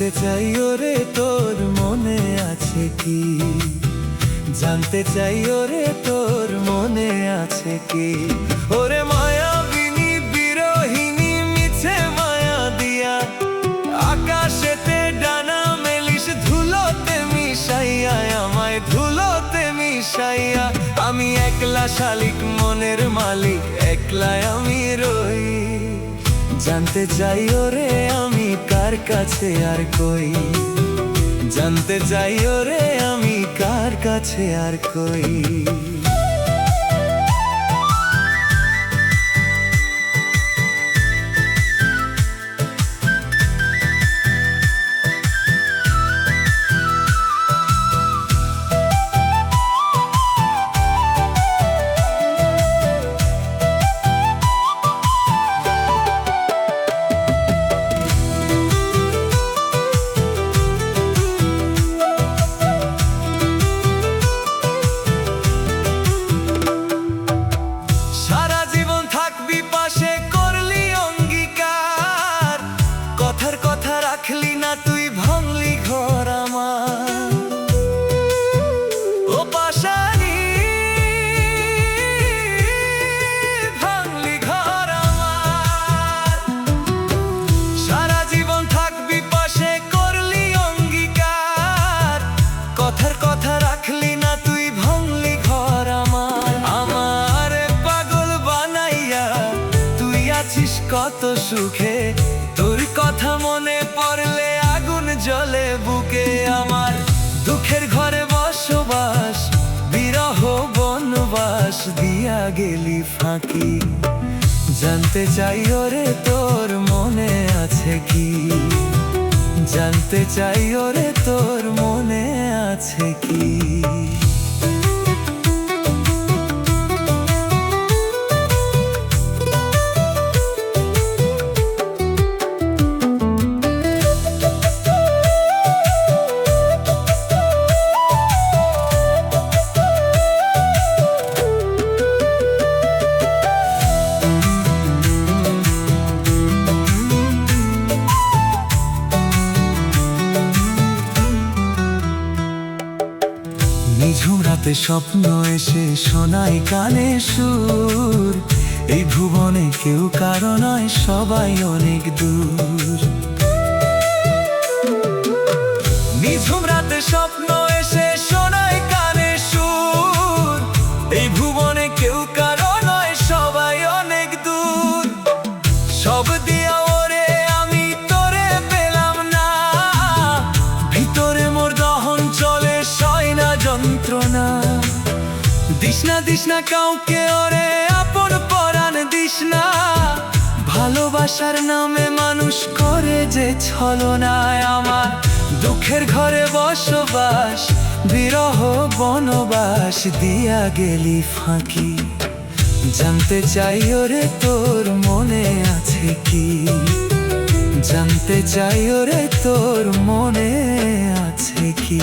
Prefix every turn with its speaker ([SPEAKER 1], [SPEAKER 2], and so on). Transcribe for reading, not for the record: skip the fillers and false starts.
[SPEAKER 1] জানতে চাই ওরে তোর মনে আছে কি, জানতে চাই ওরে তোর মনে আছে কি। ওরে মায়াবিনী বিরহিনী মিছে মায়া দিয়া, আকাশেতে ডানা মেলিস ধুলোতে মিশাইয়া, আমায় ধুলোতে মিশাইয়া। আমি একলা শালিক মনের মালিক, একলাই আমি রই। জানতে চাই ওরে আমি কার কাছে আর কই, জানতে চাই ওরে আমি কার কাছে আর কই। রাখলি না তুই, ভাঙলি ঘর আমার। ও পাশানি ভাঙলি ঘর আমার। সারা জীবন থাকবি পাশে, করলি অঙ্গীকার। কথার কথা রাখলি না তুই, ভাঙলি ঘর আমার। আমার পাগল বানাইয়া তুই আছিস কত সুখে, তোর কথা মনে পড়লে আগুন জ্বলে বুকে আমার। দুঃখের ঘরে বসবাস, বিরহ বনবাস দিয়া গেলি ফাঁকি। জানতে চাই ওরে তোর মনে আছে কি, জানতে চাই ওরে তোর মনে আছে কি। নিঝুম রাতে স্বপ্ন এসে শোনায় কানে সুর, এই ভুবনে কেউ কারো নয়, সবাই অনেক দূর। নিঝুম রাতে স্বপ্ন এসে শোনায় কানে সুর, এই ভুবনে কেউ কারো নয়, সবাই অনেক দূর। সব দিয়া ওরে আমি তোরে পেলাম না, ভিতরে মোর দহন চলে সয় না যন্ত্রণা। দিশনা দিশনা কাউকে ওরে আপন পরাণ দিশনা, ভালোবাসার নামে মানুষ করে যে ছলনায়। আমার দুঃখের ঘরে বসবাস, বিরহ বনবাস দিয়া গেলি ফাঁকি। জানতে চাই ওরে তোর মনে আছে কি, জানতে চাই ওরে তোর মনে আছে কি।